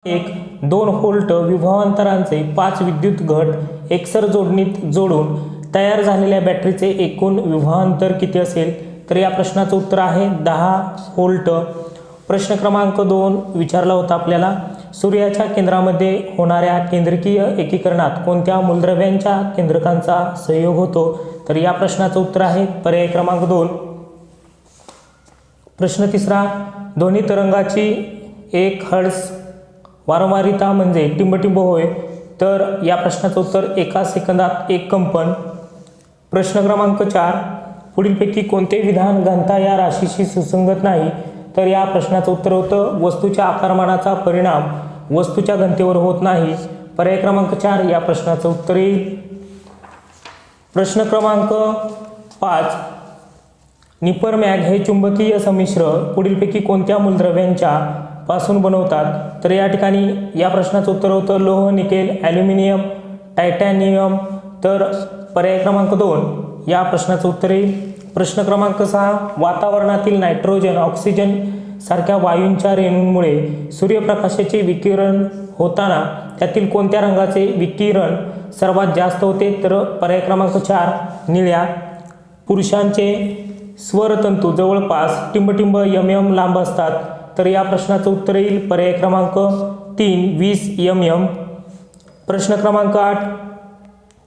एक 2 व्होल्ट विभवांतरांचे 5 विद्युत घट एकसर जोडणीत जोडून तयार झालेल्या बॅटरीचे एकूण विभवांतर किती असेल? तर या प्रश्नाचं उत्तर आहे 10 व्होल्ट. प्रश्न क्रमांक 2 विचारला होता आपल्याला, सूर्याच्या केंद्रामध्ये होणाऱ्या केंद्रकीय एकीकरणात कोणत्या मूलद्रव्यांच्या केंद्रकांचा सहयोग होतो? तर या प्रश्नाचं उत्तर आहे पर्याय क्रमांक 2. प्रश्न तिसरा, ध्वनी तरंगाची 1 हर्ट्झ वारंवारिता म्हणजे टिंबटिंब होय. तर या प्रश्नाचं उत्तर 1 सेकंदात 1 कंपन. प्रश्न क्रमांक 4, पुढीलपैकी कोणते विधान घनता या राशीशी सुसंगत नाही? तर या प्रश्नाचं उत्तर होतं वस्तूच्या आकारमानाचा परिणाम वस्तूच्या घनतेवर होत नाही. पर्याय क्रमांक 4 या प्रश्नाचं उत्तर येईल. प्रश्न क्रमांक 5, निपरमॅग हे चुंबकीय संमिश्र पुढीलपैकी कोणत्या मूलद्रव्यांच्या पासून बनवतात? तर या ठिकाणी या प्रश्नाचं उत्तर होतं लोह, निकेल, ॲल्युमिनियम, टायटॅनियम. तर पर्याय क्रमांक 2 या प्रश्नाचं उत्तर येईल. प्रश्न क्रमांक 6, वातावरणातील नायट्रोजन, ऑक्सिजन सारख्या वायूंच्या रेणूंमुळे सूर्यप्रकाशाचे विकिरण होताना त्यातील कोणत्या रंगाचे विकिरण सर्वात जास्त होते? तर पर्याय क्रमांक 4 निळ्या. पुरुषांचे स्वरतंतू जवळपास टिंबटिंब mm लांब असतात. तर या प्रश्नाचं उत्तर येईल पर्याय क्रमांक 3 20 mm. प्रश्न क्रमांक 8,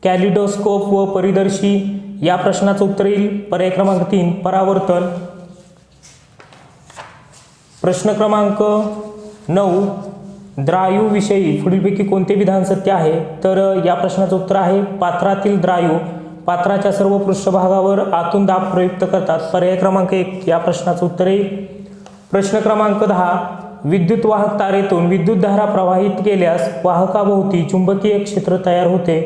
कॅलिडोस्कोप व परिदर्शी या प्रश्नाचं उत्तर येईल पर्याय क्रमांक 3 परावर्तन. प्रश्न क्रमांक 9, द्रायू पुढीलपैकी कोणते विधान सत्य आहे? तर या प्रश्नाचं उत्तर आहे पात्रातील द्रायू पात्राच्या सर्व पृष्ठभागावर आतून दाब प्रयुक्त करतात. पर्याय क्रमांक 1 या प्रश्नाचं उत्तर येईल. प्रश्न क्रमांक 10, विद्युत वाहक तारेतून विद्युतधारा प्रवाहित केल्यास वाहकाभोवती चुंबकीय क्षेत्र तयार होते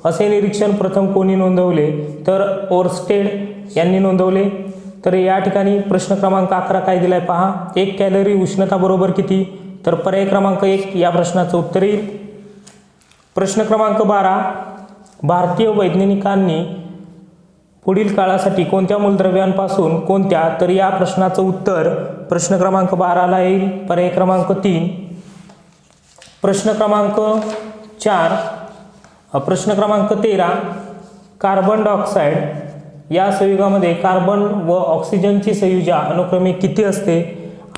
असे निरीक्षण प्रथम कोणी नोंदवले? तर ओर्स्टेड यांनी नोंदवले. तर या ठिकाणी प्रश्न क्रमांक 11 काय दिलाय पहा, 1 कॅलरी उष्णता बरोबर किती? तर पर्याय क्रमांक 1 या प्रश्नाचं उत्तर येईल. प्रश्न क्रमांक 12, भारतीय वैज्ञानिकांनी पुढील काळासाठी कोणत्या मूलद्रव्यांपासून कोणत्या? तर या प्रश्नाचं उत्तर प्रश्न क्रमांक 12 ला येईल पर्याय क्रमांक 3. प्रश्न क्रमांक 4, प्रश्न क्रमांक 13, कार्बन डायऑक्साईड या संयुगामध्ये कार्बन व ऑक्सिजनची संयुजा अनुक्रमे किती असते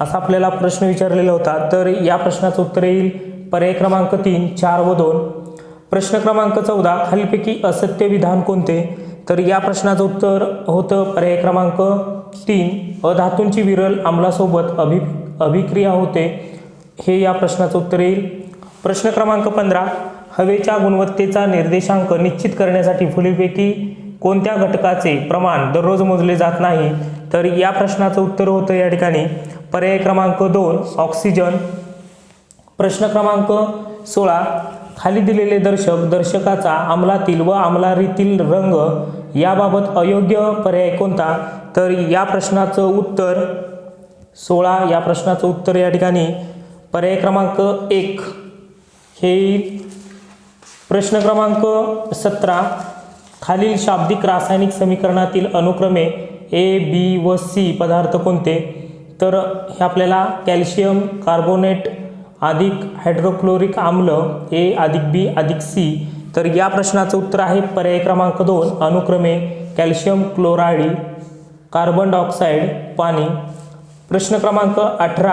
असा आपल्याला प्रश्न विचारलेला होता. तर या प्रश्नाचं उत्तर येईल पर्याय क्रमांक 3 4 व 2. प्रश्न क्रमांक 14, खालीलपैकी असत्य विधान कोणते? तर या प्रश्नाचं उत्तर होतं पर्याय क्रमांक 3 अधातूंची विरल आम्लासोबत अभिक्रिया होते. हे या प्रश्नाचं उत्तर येईल. प्रश्न क्रमांक 15, हवेच्या गुणवत्तेचा निर्देशांक निश्चित करण्यासाठी पुढीलपैकी कोणत्या घटकाचे प्रमाण दररोज मोजले जात नाही? तर या प्रश्नाचं उत्तर होतं या ठिकाणी पर्याय क्रमांक 2 ऑक्सिजन. प्रश्न क्रमांक 16, खाली दिलेले दर्शकाचा अमलातील व अमलारीतील रंग याबाबत अयोग्य पर्याय कोणता? तर या प्रश्नाचं उत्तर 16 या प्रश्नाचं उत्तर या ठिकाणी पर्याय क्रमांक 1 हे येईल. प्रश्न क्रमांक 17, खालील शाब्दिक रासायनिक समीकरणातील अनुक्रमे A, B व C पदार्थ कोणते? तर हे आपल्याला कॅल्शियम कार्बोनेट अधिक हायड्रोक्लोरिक आम्ल A अधिक B अधिक C. तर या प्रश्नाचं उत्तर आहे पर्याय क्रमांक 2 अनुक्रमे कॅल्शियम क्लोराईड, कार्बन डायऑक्साईड, पाणी. प्रश्न क्रमांक 18,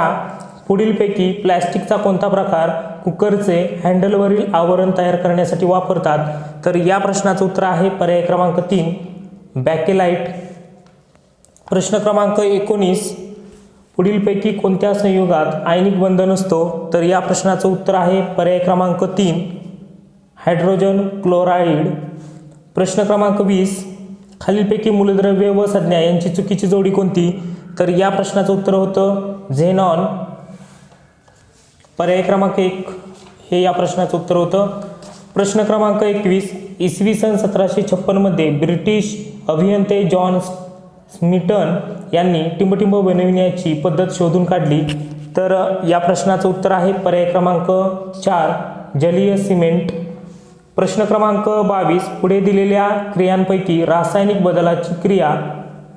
पुढीलपैकी प्लॅस्टिकचा कोणता प्रकार कुकरचे हँडलवरील आवरण तयार करण्यासाठी वापरतात? तर या प्रश्नाचं उत्तर आहे पर्याय क्रमांक 3 बॅकेलाइट. प्रश्न क्रमांक 19, पुढीलपैकी कोणत्या संयुगात आयनिक बंध नसतो? तर या प्रश्नाचं उत्तर आहे पर्याय क्रमांक 3 हायड्रोजन क्लोराईड. प्रश्न क्रमांक 20, खालीलपैकी मूलद्रव्य व संज्ञा यांची चुकीची जोडी कोणती? तर या प्रश्नाचं उत्तर होतं झेनॉन. पर्याय क्रमांक 1 हे या प्रश्नाचं उत्तर होतं. प्रश्न क्रमांक 21, इसवी सन 1756 मध्ये ब्रिटिश अभियंते जॉन स्मिटन यांनी टिंबटिंब बनविण्याची पद्धत शोधून काढली. तर या प्रश्नाचं उत्तर आहे पर्याय क्रमांक 4 जलीय सिमेंट. प्रश्न क्रमांक 22, पुढे दिलेल्या क्रियांपैकी रासायनिक बदलाची क्रिया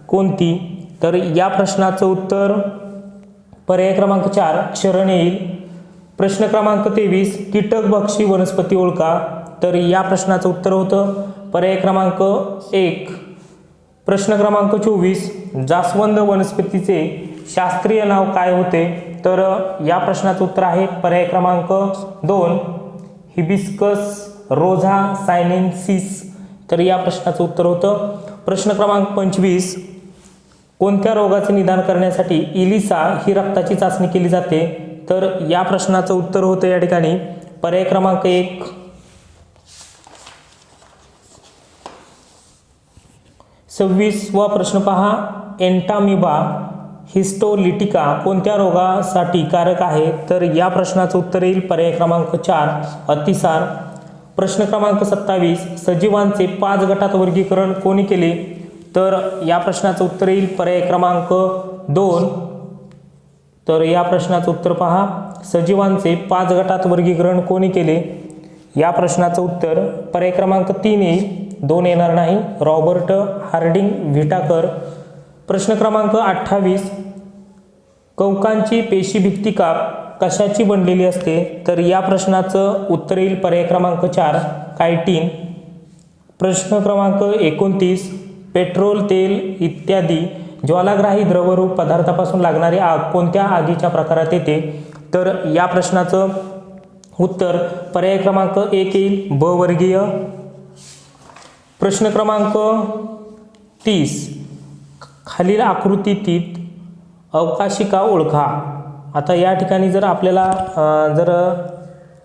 कोणती? तर या प्रश्नाचं उत्तर पर्याय क्रमांक 4 क्षरण येईल. प्रश्न क्रमांक 23 कीटकभक्षी वनस्पती ओळखा, तर या प्रश्नाचं उत्तर होतं पर्याय क्रमांक 1. प्रश्न क्रमांक 24 जास्वंद वनस्पतीचे शास्त्रीय नाव काय होते, तर या प्रश्नाचं उत्तर आहे पर्याय क्रमांक 2 हिबिस्कस रोझा सायनेन्सिस, तर या प्रश्नाचं उत्तर होतं. प्रश्न क्रमांक 25 कोणत्या रोगाचे निदान करण्यासाठी इलिसा ही रक्ताची चाचणी केली जाते, तर या प्रश्नाचं उत्तर होतं या ठिकाणी पर्याय क्रमांक 1. 26वा प्रश्न पहा, एंटामिबा हिस्टोलिटिका कोणत्या रोगासाठी कारक आहे, तर या प्रश्नाचं उत्तर येईल पर्याय क्रमांक 4 अतिसार. प्रश्न क्रमांक 27 सजीवांचे 5 गटात वर्गीकरण कोणी केले, तर या प्रश्नाचं उत्तर येईल पर्याय क्रमांक 2. तर या प्रश्नाचं उत्तर पहा, सजीवांचे 5 गटात वर्गीकरण कोणी केले, या प्रश्नाचं उत्तर पर्याय क्रमांक 3 येईल, 2 येणार नाही, रॉबर्ट हार्डिंग व्हिटाकर. प्रश्न क्रमांक 28 कवकांची पेशीभित्तिका कशाची बनलेली असते, तर या प्रश्नाचं उत्तर येईल पर्याय क्रमांक 4 कायटिन. प्रश्न क्रमांक 29 पेट्रोल, तेल इत्यादी ज्वालाग्राही द्रवरूप पदार्थापासून लागणारी आग कोणत्या आगीच्या प्रकारात येते, तर या प्रश्नाचं उत्तर पर्याय क्रमांक 1 येईल, ब वर्गीय. प्रश्न क्रमांक 30 खालील आकृतीत अवकाशिका ओळखा. आता या ठिकाणी जर आपल्याला जर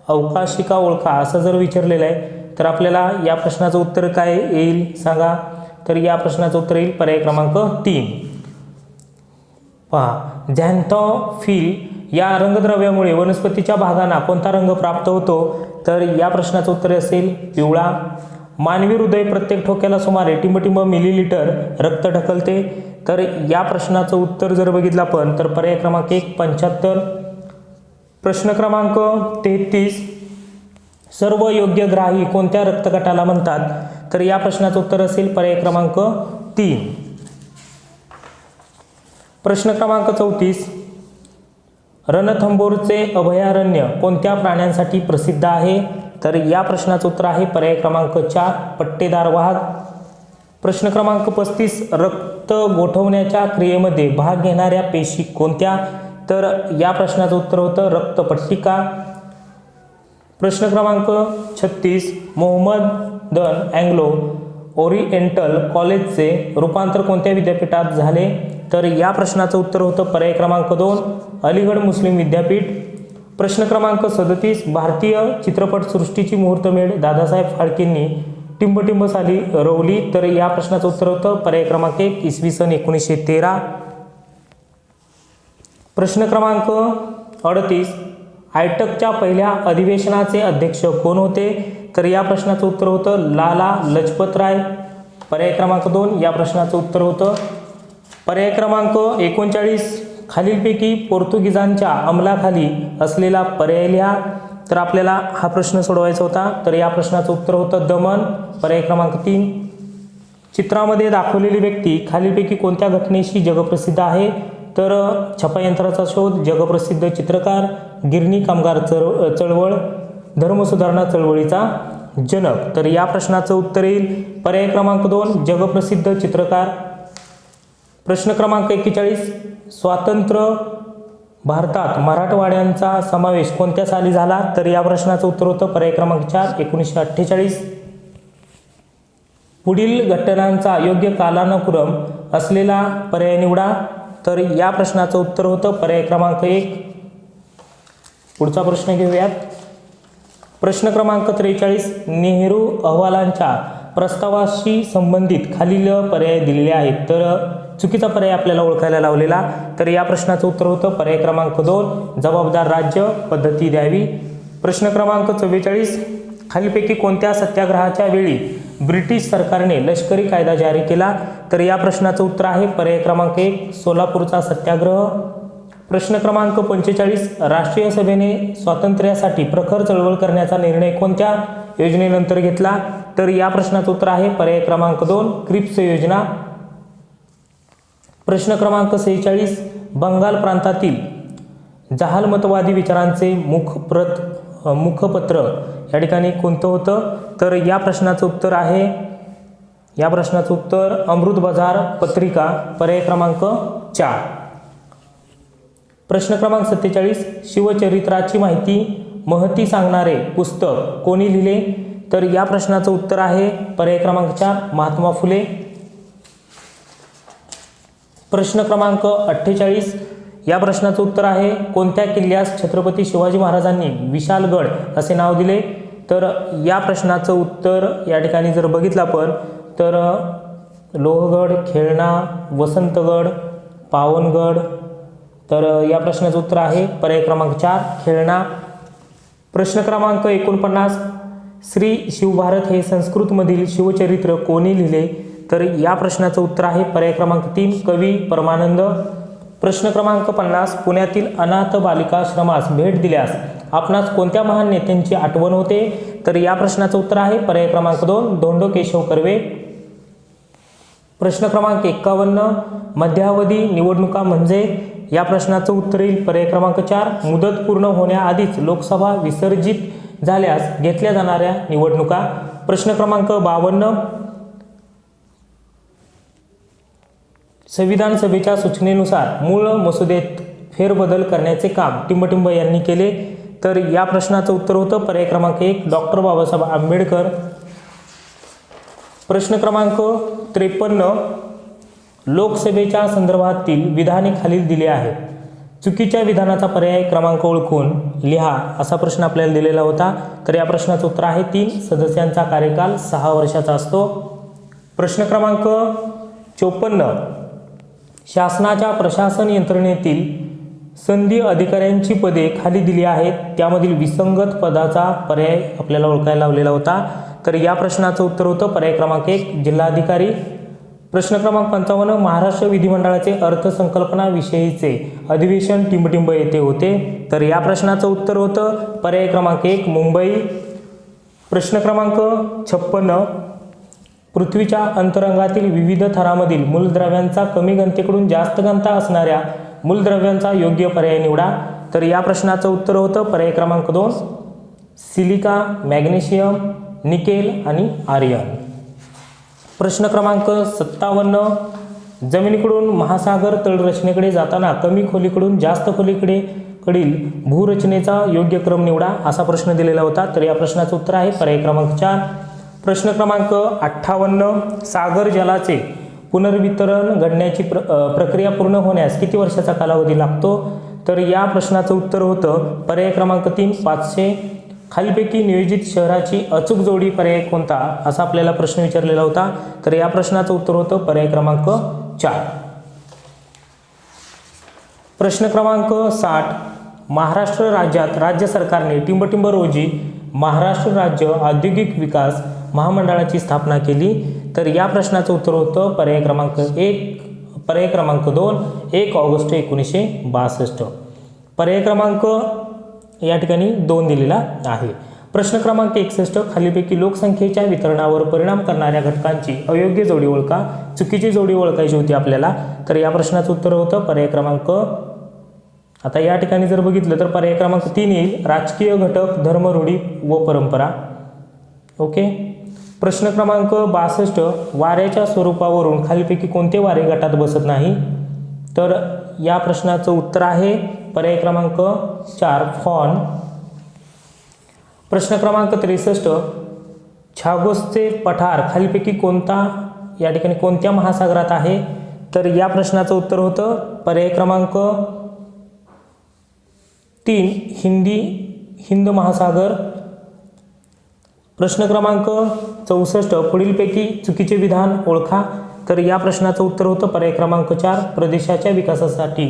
अवकाशिका ओळखा असं जर विचारलेलं आहे, तर आपल्याला या प्रश्नाचं उत्तर काय येईल सांगा, तर या प्रश्नाचं उत्तर येईल पर्याय क्रमांक 3. पहा, झॅन्थोफिल या रंगद्रव्यामुळे वनस्पतीच्या भागांना कोणता रंग प्राप्त होतो, तर या प्रश्नाचं उत्तर असेल पिवळा. मानवी हृदय प्रत्येक ठोक्याला सुमारे टिंबटिंब मिलीलिटर रक्त ढकलते, तर या प्रश्नाचं उत्तर जर बघितलं आपण तर पर्याय क्रमांक 1 75. प्रश्न क्रमांक 33 सर्व योग्य ग्राही कोणत्या रक्तगटाला म्हणतात, तर या प्रश्नाचं उत्तर असेल पर्याय क्रमांक 3. प्रश्न क्रमांक 34 रणथंबोरचे अभयारण्य कोणत्या प्राण्यांसाठी प्रसिद्ध आहे, तर या प्रश्नाचं उत्तर आहे पर्याय क्रमांक 4 पट्टेदार वाघ. प्रश्न क्रमांक 35 रक्त गोठवण्याच्या क्रियेमध्ये भाग घेणाऱ्या पेशी कोणत्या, तर या प्रश्नाचं उत्तर होतं रक्तपट्टिका. प्रश्न क्रमांक 36 मोहम्मदन अँग्लो ओरिएंटल कॉलेजचे रूपांतर कोणत्या विद्यापीठात झाले, तर या प्रश्नाचं उत्तर होतं पर्याय क्रमांक 2 अलीगढ मुस्लिम विद्यापीठ. प्रश्न क्रमांक 37 भारतीय चित्रपटसृष्टीची मुहूर्तमेढ दादासाहेब फाळकेंनी टिंबटिंब साली रोवली, तर या प्रश्नाचं उत्तर होतं पर्याय क्रमांक 1 इसवी सन 1913. प्रश्न क्रमांक 38 आयटकच्या पहिल्या अधिवेशनाचे अध्यक्ष कोण होते, तर या प्रश्नाचं उत्तर होतं लाला लजपत राय. पर्याय क्रमांक 2 या प्रश्नाचं उत्तर होतं. पर्याय क्रमांक 39 खालीलपैकी पोर्तुगीजांच्या अंमलाखाली असलेला पर्याय लिहा, तर आपल्याला हा प्रश्न सोडवायचा होता, तर या प्रश्नाचं उत्तर होतं दमन. पर्याय क्रमांक 3 चित्रामध्ये दाखवलेली व्यक्ती खालीलपैकी कोणत्या घटनेशी जगप्रसिद्ध आहे, तर छपायंत्राचा शोध, जगप्रसिद्ध चित्रकार, गिरणी कामगार चळवळ, धर्मसुधारणा चळवळीचा जनक, तर या प्रश्नाचं उत्तर येईल पर्याय क्रमांक 2 जगप्रसिद्ध चित्रकार. प्रश्न क्रमांक 41 स्वातंत्र्य भारतात मराठवाड्यांचा समावेश कोणत्या साली झाला, तर या प्रश्नाचं उत्तर होतं पर्याय क्रमांक 4 1948. पुढील घटनांचा योग्य कालानुक्रम असलेला पर्याय निवडा, तर या प्रश्नाचं उत्तर होतं पर्याय क्रमांक 1. पुढचा प्रश्न घेऊयात. प्रश्न क्रमांक 43 नेहरू अहवालांच्या प्रस्तावाशी संबंधित खालील पर्याय दिलेले आहेत, तर चुकीचा पर्याय आपल्याला ओळखायला लावलेला, तर या प्रश्नाचं उत्तर होतं पर्याय क्रमांक 2 जबाबदार राज्य पद्धती द्यावी. प्रश्न क्रमांक 44 खालीलपैकी कोणत्या सत्याग्रहाच्या वेळी ब्रिटिश सरकारने लष्करी कायदा जारी केला, तर या प्रश्नाचं उत्तर आहे पर्याय क्रमांक 1 सोलापूरचा सत्याग्रह. प्रश्न क्रमांक 45 राष्ट्रीय सभेने स्वातंत्र्यासाठी प्रखर चळवळ करण्याचा निर्णय कोणत्या योजनेनंतर घेतला, तर या प्रश्नाचं उत्तर आहे पर्याय क्रमांक 2 क्रिप्स योजना. प्रश्न क्रमांक 46 बंगाल प्रांतातील जहालमतवादी विचारांचे मुखपत्र या ठिकाणी कोणतं होतं? तर या प्रश्नाचं उत्तर अमृत बाजार पत्रिका, पर्याय क्रमांक 4. प्रश्न क्रमांक 47, शिवचरित्राची महती सांगणारे पुस्तक कोणी लिहिले? तर या प्रश्नाचं उत्तर आहे पर्याय क्रमांक 4, महात्मा फुले. प्रश्न क्रमांक 48, या प्रश्नाचं उत्तर आहे कोणत्या किल्ल्यास छत्रपती शिवाजी महाराजांनी विशालगड असे नाव दिले? तर या प्रश्नाचं उत्तर या ठिकाणी जर बघितलं आपण तर लोहगड, खेळणा, वसंतगड, पावनगड. तर या प्रश्नाचं उत्तर आहे पर्याय क्रमांक 4, खेळणा. प्रश्न क्रमांक 49, श्री शिवभारत हे संस्कृतमधील शिवचरित्र कोणी लिहिले? तर या प्रश्नाचं उत्तर आहे पर्याय क्रमांक 3, कवी परमानंद. प्रश्न क्रमांक 50, पुण्यातील अनाथ बालिकाश्रमास भेट दिल्यास आपणास कोणत्या महान नेत्यांची आठवण होते? तर या प्रश्नाचं उत्तर आहे पर्याय क्रमांक 2, धोंडो केशव कर्वे. प्रश्न क्रमांक 51, मध्यावधी निवडणुका म्हणजे? या प्रश्नाचं उत्तर येईल पर्याय क्रमांक 4, मुदत पूर्ण होण्याआधीच लोकसभा विसर्जित झाल्यास घेतल्या जाणाऱ्या निवडणुका. प्रश्न क्रमांक 52, संविधान सभेच्या सूचनेनुसार मूळ मसुदेत फेरबदल करण्याचे काम टिंबटिंब यांनी केले. तर या प्रश्नाचं उत्तर होतं पर्याय क्रमांक 1, डॉक्टर बाबासाहेब आंबेडकर. प्रश्न क्रमांक 53, लोकसभेच्या संदर्भातील विधाने खालील दिले आहे. चुकीच्या विधानाचा पर्याय क्रमांक ओळखून लिहा असा प्रश्न आपल्याला दिलेला होता. तर या प्रश्नाचं उत्तर आहे 3, सदस्यांचा कार्यकाल 6 वर्षाचा असतो. प्रश्न क्रमांक 54, शासनाच्या प्रशासन यंत्रणेतील संधी अधिकाऱ्यांची पदे खाली दिली आहेत, त्यामधील विसंगत पदाचा पर्याय आपल्याला ओळखायला लावलेला होता. तर या प्रश्नाचं उत्तर होतं पर्याय क्रमांक 1, जिल्हाधिकारी. प्रश्न क्रमांक 55, महाराष्ट्र विधिमंडळाचे अर्थसंकल्पना विषयीचे अधिवेशन टिंबटिंब येथे होते. तर या प्रश्नाचं उत्तर होतं पर्याय क्रमांक 1, मुंबई. प्रश्न क्रमांक 56, पृथ्वीच्या अंतरंगातील विविध थरामधील मूलद्रव्यांचा कमी घनतेकडून जास्त घनता असणाऱ्या मूलद्रव्यांचा योग्य पर्याय निवडा. तर या प्रश्नाचं उत्तर होतं पर्याय क्रमांक 2, सिलिका, मॅग्नेशियम, निकेल आणि आर्यन. प्रश्न क्रमांक 57, जमिनीकडून महासागर तळरचनेकडे जाताना कमी खोलीकडून जास्त खोलीकडील भूरचनेचा योग्य क्रम निवडा असा प्रश्न दिलेला होता. तर या प्रश्नाचं उत्तर आहे पर्याय क्रमांक 4. प्रश्न क्रमांक 58, सागर जलाचे पुनर्वितरण घडण्याची प्रक्रिया पूर्ण होण्यास किती वर्षाचा कालावधी लागतो? तर या प्रश्नाचं उत्तर होतं पर्याय क्रमांक 3, 500. खालीलपैकी नियोजित शहराची अचूक जोडी पर्याय कोणता असा आपल्याला प्रश्न विचारलेला होता. तर या प्रश्नाचं उत्तर होतं पर्याय क्रमांक 4. प्रश्न क्रमांक 60, महाराष्ट्र राज्यात राज्य सरकारने टिंबटिंब रोजी महाराष्ट्र राज्य औद्योगिक विकास महामंडळाची स्थापना केली. तर या प्रश्नाचं उत्तर होतं पर्याय क्रमांक 1, पर्याय क्रमांक 2, 1 ऑगस्ट 1962. पर्याय क्रमांक या ठिकाणी 2 दिलेला आहे. प्रश्न क्रमांक 61, खालीलपैकी लोकसंख्येच्या वितरणावर परिणाम करणाऱ्या घटकांची अयोग्य जोडी ओळखा. चुकीची जोडी ओळखायची होती आपल्याला. तर या प्रश्नाचं उत्तर होतं पर्याय क्रमांक, आता या ठिकाणी जर बघितलं तर पर्याय क्रमांक 3 येईल, राजकीय घटक, धर्म, रूढी व परंपरा. ओके. प्रश्न क्रमांक 62, वाऱ्याच्या स्वरूपावरून खालीलपैकी कोणते वारे गटात बसत नाही? तर या प्रश्नाचं उत्तर आहे पर्याय क्रमांक 4, फॉन. प्रश्न क्रमांक 63, छागोसचे पठार खालीलपैकी कोणता या ठिकाणी कोणत्या महासागरात आहे? तर या प्रश्नाचं उत्तर होतं पर्याय क्रमांक 3, हिंद महासागर. प्रश्न क्रमांक 64, पुढीलपैकी चुकीचे विधान ओळखा. तर या प्रश्नाचं उत्तर होतं पर्याय क्रमांक 4, प्रदेशाच्या विकासासाठी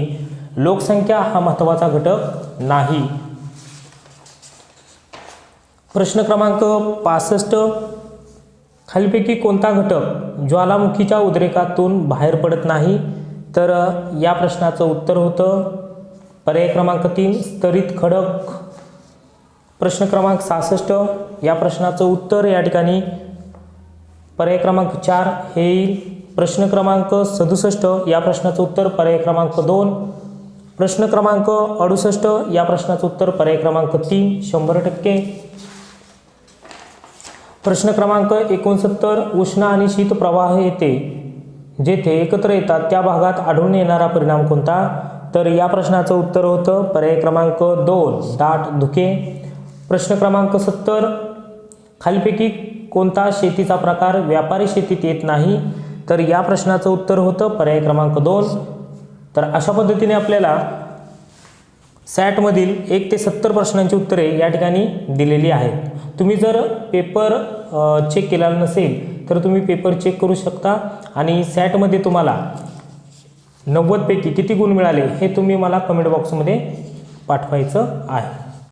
लोकसंख्या हा महत्त्वाचा घटक नाही. प्रश्न क्रमांक 65, खालीलपैकी कोणता घटक ज्वालामुखीच्या उद्रेकातून बाहेर पडत नाही? तर या प्रश्नाचं उत्तर होतं पर्याय क्रमांक 3, स्तरित खडक. प्रश्न क्रमांक 66, या प्रश्नाचं उत्तर या ठिकाणी पर्याय क्रमांक 4 हे येईल. प्रश्न क्रमांक 67, या प्रश्नाचं उत्तर पर्याय क्रमांक 2. प्रश्न क्रमांक 68 या प्रश्नाचं उत्तर पर्याय क्रमांक 3 100%. प्रश्न क्रमांक 69 उष्ण आणि शीत प्रवाह येथे जेथे एकत्र येतात त्या भागात आढळून येणारा परिणाम कोणता? तर या प्रश्नाचं उत्तर होतं पर्याय क्रमांक 2 दाट धुके. प्रश्न क्रमांक 70 खालीलपैकी कोणता शेतीचा प्रकार व्यापारी शेतीत येत नाही? तर या प्रश्नाचं उत्तर होतं पर्याय क्रमांक 2. तर अशा पद्धतीने आपल्याला सॅटमधील 1 ते 70 प्रश्नांची उत्तरे या ठिकाणी दिलेली आहेत. तुम्ही जर पेपर चेक केलेला नसेल तर तुम्ही पेपर चेक करू शकता आणि सॅटमध्ये तुम्हाला 90 पैकी किती गुण मिळाले हे तुम्ही मला कमेंट बॉक्समध्ये पाठवायचं आहे.